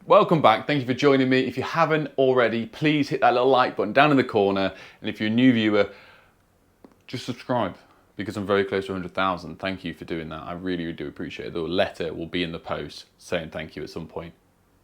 Welcome back, thank you for joining me. If you haven't already, please hit that little like button down in the corner. And if you're a new viewer, just subscribe because I'm very close to 100,000. Thank you for doing that. I really do appreciate it. The letter will be in the post saying thank you at some point,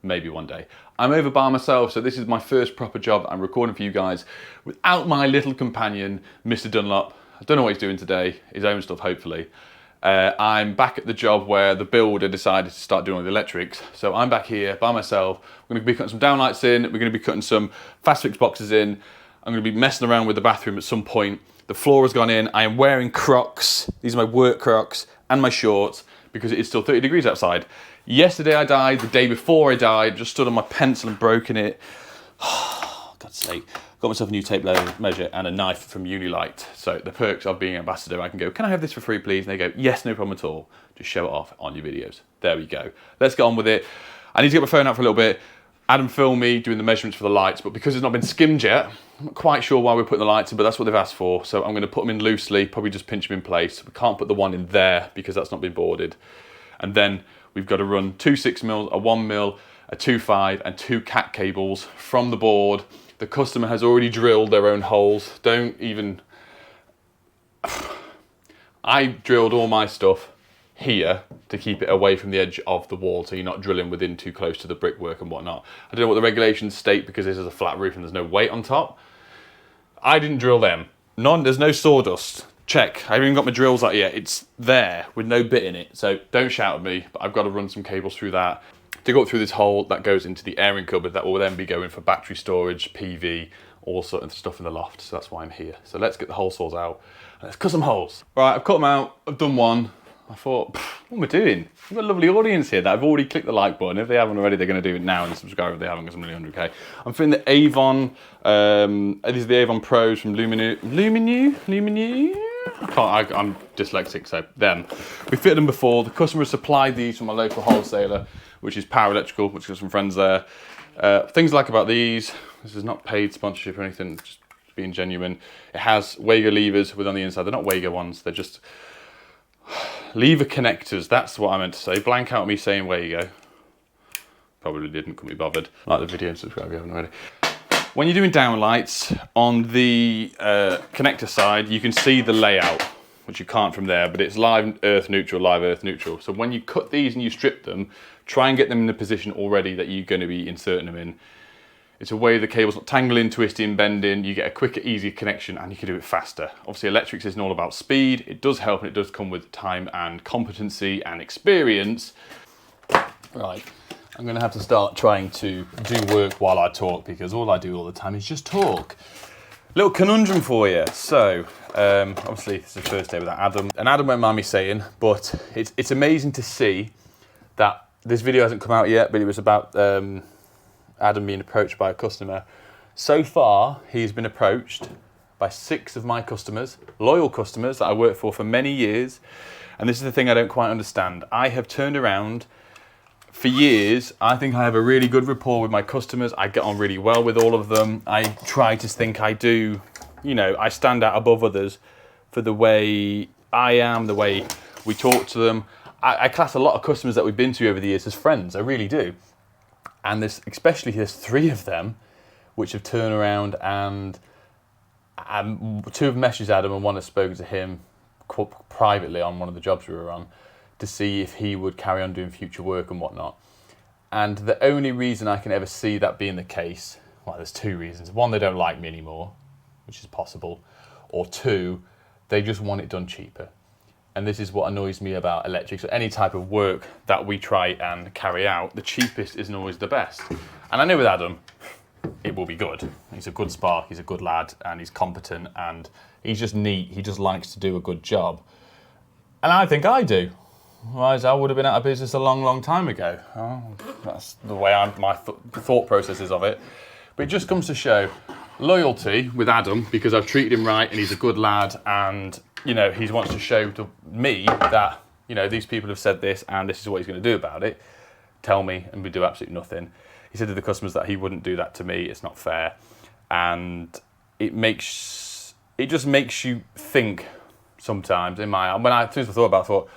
maybe one day. I'm over by myself, so this is my first proper job I'm recording for you guys without my little companion, Mr. Dunlop. I don't know what he's doing today, his own stuff hopefully. I'm back at the job where the builder decided to start doing all the electrics. So I'm back here by myself. We're going to be cutting some downlights in. We're going to be cutting some fast fix boxes in. I'm going to be messing around with the bathroom at some point. The floor has gone in. I am wearing Crocs. These are my work Crocs and my shorts because it is still 30 degrees outside. Yesterday I died. The day before I died, just stood on my pencil and broken it. God's sake. Got myself a new tape measure and a knife from Unilight. So the perks of being an ambassador, I can go, can I have this for free please? And they go, yes, no problem at all. Just show it off on your videos. There we go. Let's get on with it. I need to get my phone out for a little bit. Adam filmed me doing the measurements for the lights, but because it's not been skimmed yet, I'm not quite sure why we're putting the lights in, but that's what they've asked for. So I'm going to put them in loosely, probably just pinch them in place. We can't put the one in there because that's not been boarded. And then we've got to run 2 6mm, a 1mm, a 2.5 and 2 cat cables from the board. The customer has already drilled their own holes. Don't even... I drilled all my stuff here to keep it away from the edge of the wall so you're not drilling within too close to the brickwork and whatnot. I don't know what the regulations state because this is a flat roof and there's no weight on top. I didn't drill them. There's no sawdust. Check. I haven't even got my drills out yet. It's there with no bit in it. So don't shout at me, but I've got to run some cables through that to go up through this hole that goes into the airing cupboard that will then be going for battery storage, PV, all sorts of stuff in the loft. So that's why I'm here. So let's get the hole saws out and let's cut some holes. Right, I've cut them out. I've done one. I thought, what am I doing? We've got a lovely audience here that have already clicked the like button. If they haven't already, they're going to do it now and subscribe if they haven't, because I'm nearly 100k. I'm fitting the Avon, these are the Avon Pros from Luminu? I'm dyslexic, so them. We fitted them before. The customer supplied these from a local wholesaler, which is Power Electrical, which got some friends there. Things I like about these, this is not paid sponsorship or anything, just being genuine. It has Wago levers with on the inside. They're not Wago ones, they're just lever connectors. That's what I meant to say. Blank out me saying Wago. Probably didn't, couldn't be bothered. Like the video and subscribe if you haven't already. When you're doing downlights, on the connector side, you can see the layout, which you can't from there, but it's live earth neutral, live earth neutral. So when you cut these and you strip them, try and get them in the position already that you're going to be inserting them in. It's a way the cable's not tangling, twisting, bending. You get a quicker, easier connection and you can do it faster. Obviously electrics isn't all about speed. It does help and it does come with time and competency and experience. Right. I'm going to have to start trying to do work while I talk because all I do all the time is just talk. Little conundrum for you. So, obviously it's the first day without Adam. And Adam won't mind me saying, but it's amazing to see that this video hasn't come out yet, but it was about Adam being approached by a customer. So far, he's been approached by 6 of my customers, loyal customers that I worked for many years. And this is the thing I don't quite understand. I have turned around for years. I think I have a really good rapport with my customers. I get on really well with all of them. I try to think I do, I stand out above others for the way I am, the way we talk to them. I class a lot of customers that we've been to over the years as friends, I really do. And there's 3 of them which have turned around and 2 have messaged Adam and 1 has spoken to him privately on one of the jobs we were on, to see if he would carry on doing future work and whatnot. And the only reason I can ever see that being the case, well, there's 2 reasons. 1, they don't like me anymore, which is possible. Or 2, they just want it done cheaper. And this is what annoys me about electrics or any type of work that we try and carry out. The cheapest isn't always the best. And I know with Adam, it will be good. He's a good spark, he's a good lad, and he's competent, and he's just neat. He just likes to do a good job. And I think I do. Otherwise, I would have been out of business a long, long time ago. Oh, that's the way my thought process is of it. But it just comes to show loyalty with Adam because I've treated him right and he's a good lad and, he wants to show to me that, these people have said this and this is what he's going to do about it. Tell me and we do absolutely nothing. He said to the customers that he wouldn't do that to me. It's not fair. And it just makes you think sometimes as soon as I thought about it, I thought,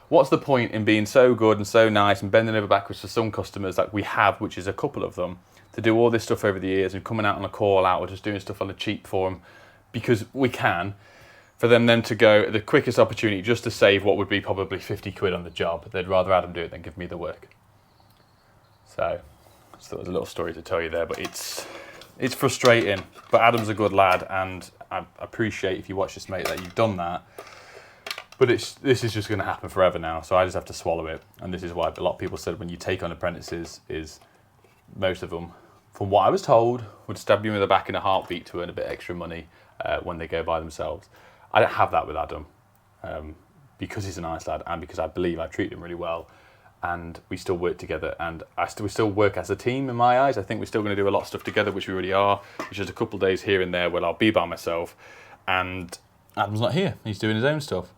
what's the point in being so good and so nice and bending over backwards for some customers like we have, which is a couple of them, to do all this stuff over the years and coming out on a call out or just doing stuff on the cheap for them because we can, for them then to go at the quickest opportunity just to save what would be probably 50 quid on the job. They'd rather Adam do it than give me the work. So that was a little story to tell you there, but it's frustrating. But Adam's a good lad, and I appreciate if you watch this, mate, that you've done that. But this is just going to happen forever now, so I just have to swallow it. And this is why a lot of people said when you take on apprentices, is most of them, from what I was told, would stab you in the back in a heartbeat to earn a bit extra money when they go by themselves. I don't have that with Adam because he's a nice lad and because I believe I treat him really well. And we still work together, and we still work as a team in my eyes. I think we're still going to do a lot of stuff together, which we already are, which is a couple of days here and there where I'll be by myself, and Adam's not here. He's doing his own stuff.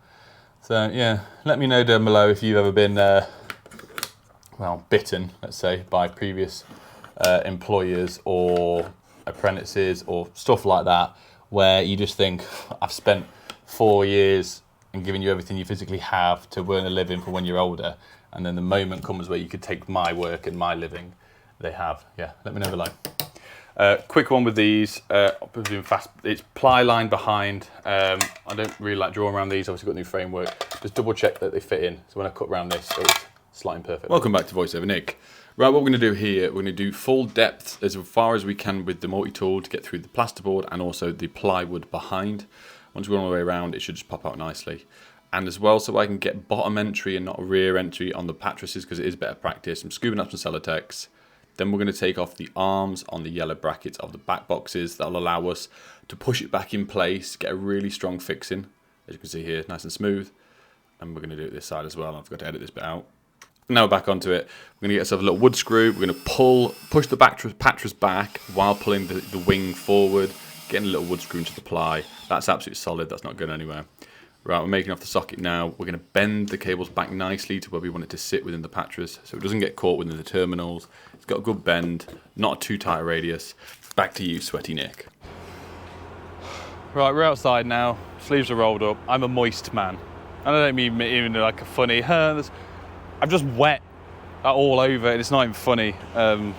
So, yeah, let me know down below if you've ever been, bitten, let's say, by previous employers or apprentices or stuff like that, where you just think, I've spent 4 years and given you everything you physically have to earn a living for when you're older, and then the moment comes where you could take my work and my living. They have. Yeah, let me know below. Quick one with these. It's ply line behind. I don't really like drawing around these. Obviously got a new framework. Just double check that they fit in. So when I cut around this, it's slotting perfect. Welcome back to VoiceOver Nick. Right, what we're going to do here, we're going to do full depth as far as we can with the multi-tool to get through the plasterboard and also the plywood behind. Once we go all the way around, it should just pop out nicely. And as well, so I can get bottom entry and not rear entry on the pattresses, because it is better practice. I'm scooping up some Celotex. Then we're going to take off the arms on the yellow brackets of the back boxes. That'll allow us to push it back in place, get a really strong fixing. As you can see here, nice and smooth. And we're going to do it this side as well. I forgot to edit this bit out. Now we're back onto it. We're going to get ourselves a little wood screw. We're going to push the pattress back while pulling the wing forward, getting a little wood screw into the ply. That's absolutely solid. That's not going anywhere. Right, we're making off the socket now. We're going to bend the cables back nicely to where we want it to sit within the pattress, so it doesn't get caught within the terminals. It's got a good bend, not a too tight a radius. Back to you, Sweaty Nick. Right, we're outside now. Sleeves are rolled up. I'm a moist man. And I don't mean even like a funny, I'm just wet all over, and it's not even funny. And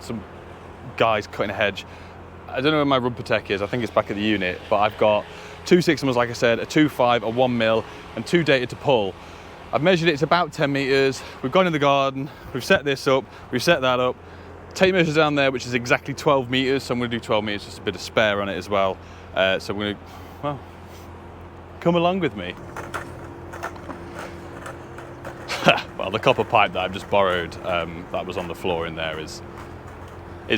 some guys cutting a hedge. I don't know where my rubber tech is. I think it's back at the unit, but I've got 2 6mm, like I said, a 2.5, a 1mm, and 2 data to pull. I've measured it, it's about 10 meters. We've gone in the garden, we've set this up, we've set that up. Tape measures down there, which is exactly 12 meters, so I'm gonna do 12 meters, just a bit of spare on it as well. So we're gonna, well, come along with me. Well, the copper pipe that I've just borrowed, that was on the floor in there, is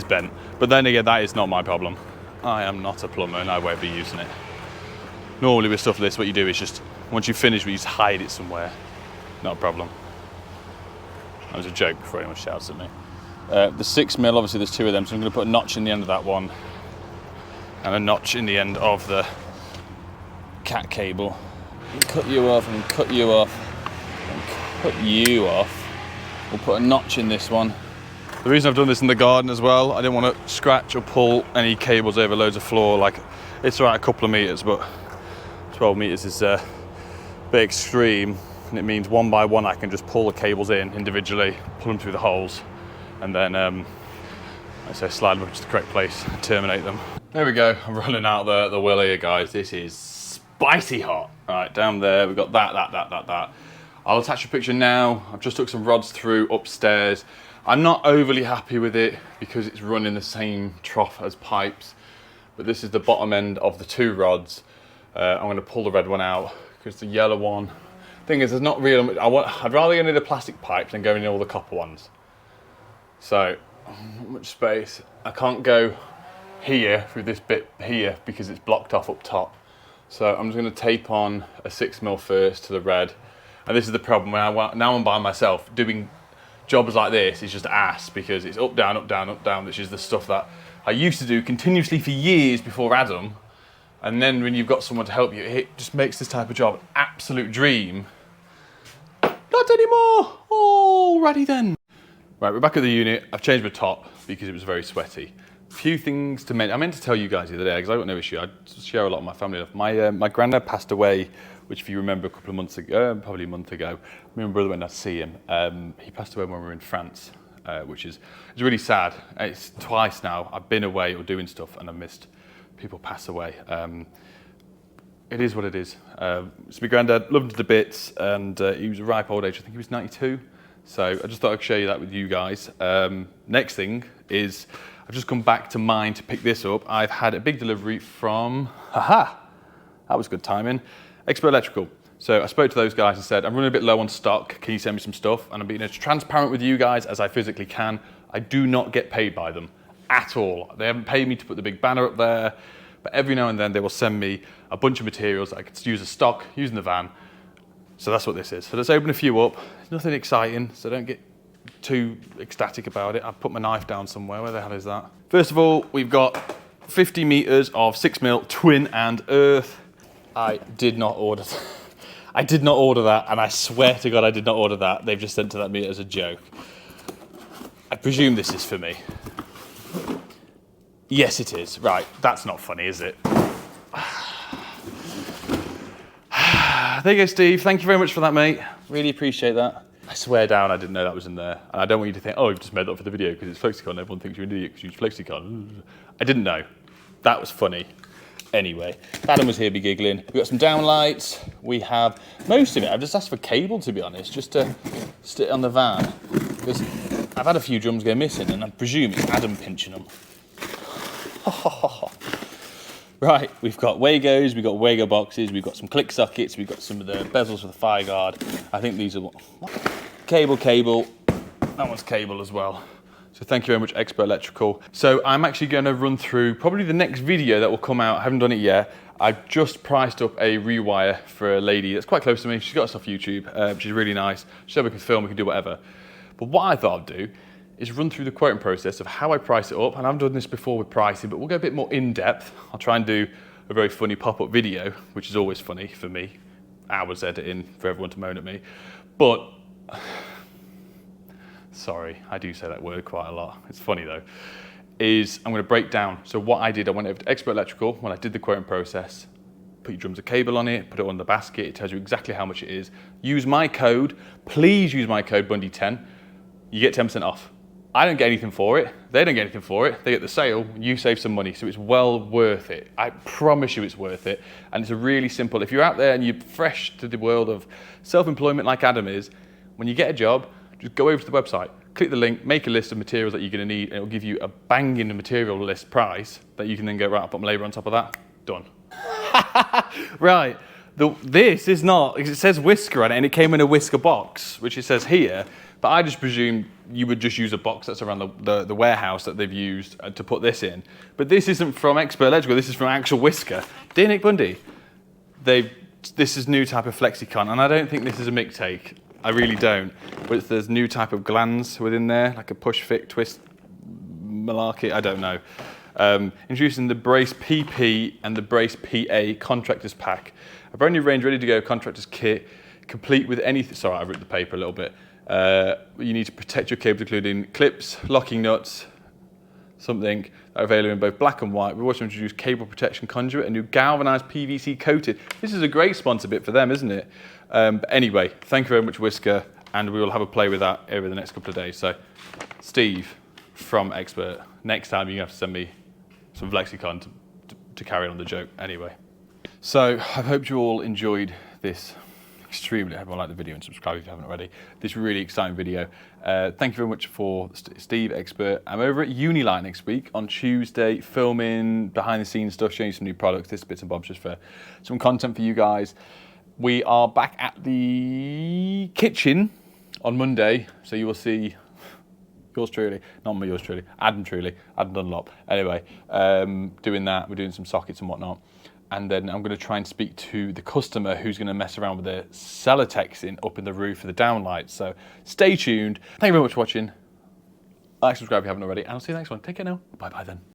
bent. But then again, that is not my problem. I am not a plumber and I won't be using it. Normally with stuff like this, what you do is just, once you finish, you just hide it somewhere. Not a problem. That was a joke before anyone shouts at me. The 6mm, obviously there's 2 of them, so I'm going to put a notch in the end of that one and a notch in the end of the cat cable. Cut you off and cut you off and cut you off. We'll put a notch in this one. The reason I've done this in the garden as well, I didn't want to scratch or pull any cables over loads of floor. Like, it's right a couple of meters, but 12 meters is a bit extreme, and it means one by one I can just pull the cables in individually, pull them through the holes, and then I say slide them up to the correct place and terminate them. There we go, I'm running out the wheel here, guys. This is spicy hot. Right, down there we've got that. I'll attach a picture now. I've just took some rods through upstairs. I'm not overly happy with it because it's running the same trough as pipes, but this is the bottom end of the 2 rods. I'm going to pull the red one out because the yellow one, thing is, there's not really, I'd rather go into the plastic pipes than go in all the copper ones. So, not much space. I can't go here through this bit here because it's blocked off up top. So I'm just going to tape on a 6mm first to the red. And this is the problem, now I'm by myself, doing jobs like this is just ass because it's up, down, up, down, up, down, which is the stuff that I used to do continuously for years before Adam. And then when you've got someone to help you, it just makes this type of job an absolute dream. Not anymore! Alrighty then. Right, we're back at the unit. I've changed my top because it was very sweaty. A few things to mention. I meant to tell you guys the other day, because I've got no issue. I share a lot of my family life. My granddad passed away which if you remember a couple of months ago, probably a month ago, me and my brother went out to see him. He passed away when we were in France, which is really sad. It's twice now. I've been away or doing stuff and I've missed people pass away. It is what it is. So my granddad loved him to bits, and he was a ripe old age. I think he was 92. So I just thought I'd share that with you guys. Next thing is, I've just come back to mine to pick this up. I've had a big delivery from, that was good timing, Expert Electrical. So I spoke to those guys and said, I'm running a bit low on stock. Can you send me some stuff? And I'm being as transparent with you guys as I physically can. I do not get paid by them at all. They haven't paid me to put the big banner up there. But every now and then they will send me a bunch of materials that I could use as stock, using the van. So that's what this is. So let's open a few up. It's nothing exciting, so don't get too ecstatic about it. I've put my knife down somewhere. Where the hell is that? First of all, we've got 50 meters of 6mm twin and earth. I did not order that. I did not order that, and I swear to God I did not order that. They've just sent to that meter as a joke. I presume this is for me. Yes, it is. Right, that's not funny, is it? There you go, Steve. Thank you very much for that, mate. Really appreciate that. I swear down I didn't know that was in there. And I don't want you to think, oh, you've just made that for the video because it's Flexicon. Everyone thinks you're an idiot because you use Flexicon. I didn't know. That was funny. Anyway, Adam was here, be giggling. We've got some downlights. We have most of it. I've just asked for cable, to be honest, just to stick it on the van. Because I've had a few drums go missing, and I presume it's Adam pinching them. Right, we've got Wagos, we've got Wago boxes, we've got some click sockets, we've got some of the bezels for the fire guard. I think these are what? Cable, that one's cable as well. So thank you very much, Expert Electrical. So I'm actually going to run through probably the next video that will come out. I haven't done it yet. I've just priced up a rewire for a lady that's quite close to me. She's got us off YouTube. She's really nice. She said we can film, we can do whatever. But what I thought I'd do is run through the quoting process of how I price it up. And I've done this before with pricing, but we'll go a bit more in depth. I'll try and do a very funny pop-up video, which is always funny for me. Hours editing for everyone to moan at me. But, sorry, I do say that word quite a lot. It's funny though. I'm gonna break down. So what I did, I went over to Expert Electrical when I did the quoting process, put your drums a cable on it, put it on the basket, it tells you exactly how much it is. Use my code, please use my code Bundy10. You get 10% off. I don't get anything for it. They don't get anything for it. They get the sale, you save some money. So it's well worth it. I promise you it's worth it. And it's a really simple, if you're out there and you're fresh to the world of self-employment like Adam is, when you get a job, just go over to the website, click the link, make a list of materials that you're gonna need, and it'll give you a banging material list price that you can then go, right, I'll put my labor on top of that, done. Right, this is not, it says Whisker on it, and it came in a Whisker box, which it says here, but I just presume you would just use a box that's around the warehouse that they've used to put this in. But this isn't from Expert Electrical, this is from actual Whisker. Dear Nick Bundy, this is new type of Flexicon, and I don't think this is a mic take. I really don't. But there's new type of glands within there, like a push fit twist malarkey, I don't know. Introducing the Brace PP and the Brace PA Contractors Pack. A brand new range ready to go contractors kit, complete with anything, sorry I ripped the paper a little bit. You need to protect your cables, including clips, locking nuts, something that are available in both black and white. We've also introduced cable protection conduit, a new galvanized PVC coated. This is a great sponsor bit for them, isn't it? But anyway, thank you very much, Whisker, and we will have a play with that over the next couple of days. So, Steve from Expert, next time you're going to have to send me some Flexicon to carry on the joke anyway. So, I hope you all enjoyed this. Extremely, everyone like the video and subscribe if you haven't already. This really exciting video. Thank you very much for Steve Expert. I'm over at Unilight next week on Tuesday, filming behind the scenes stuff, showing you some new products, this bits and bobs just for some content for you guys. We are back at the kitchen on Monday, so you will see yours truly, not me, yours truly, Adam Dunlop. Anyway, doing that, we're doing some sockets and whatnot. And then I'm going to try and speak to the customer who's going to mess around with the Celotex up in the roof for the downlights. So stay tuned. Thank you very much for watching. Like, subscribe if you haven't already, and I'll see you next one. Take care now. Bye-bye then.